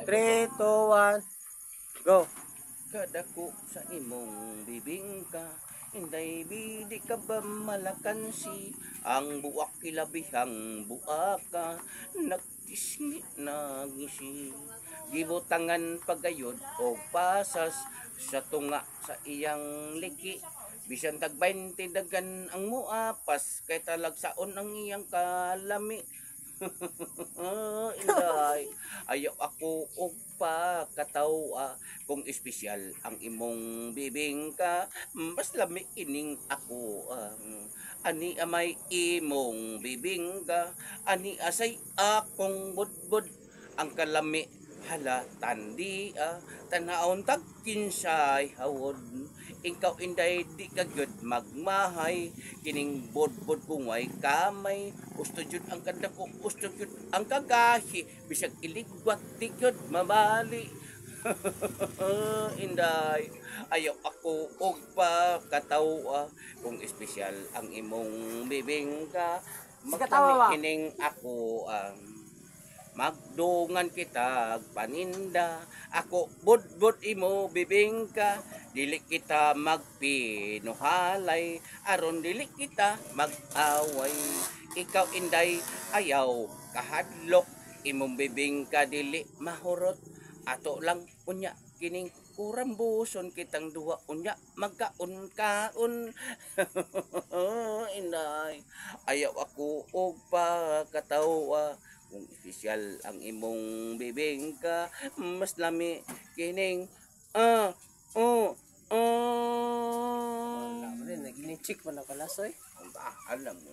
3, 2, 1, go. Kadako sa imong bibingka, inday bidi ka ba malakansi, ang buwak kilabihang buaka, nagtisngi nagisi. Gibutangan pagayod o pasas sa tunga sa iyang liki, bisan tag 20 dagan ang muapas, kay talagsaon ang iyang kalami. Inday, ayaw ako og pakatawa kung espesyal ang imong bibingka, mas lami ining ako ani amay imong bibingka, ani asay akong budbud, ang kalami hala tandi tanawon tag kinsay hawod, ikaw inday di ka gyud magmahay, kining bodbod kungay kamay, gusto jud ang kanda ko, gusto jud ang kagahi, bisag iligwat di gyud mabali. Inday, ayaw ako og pakatawa kung espesyal ang imong bibingka, Katawa ba? magkami ako magdungan kita paninda, ako budbud imo bibingka, dili kita magpinuhalay, aron dili kita mag-away, ikaw inday ayaw kahadlok, imong bibingka dili mahurot, ato lang unya kining kurambuson kitang duha unya magkaon-kaon. Inday, ayaw ako og pakatawa kung espesyal ang imong bibingka, mas lami kining Wala, naging chick pa na pala, soy. alam mo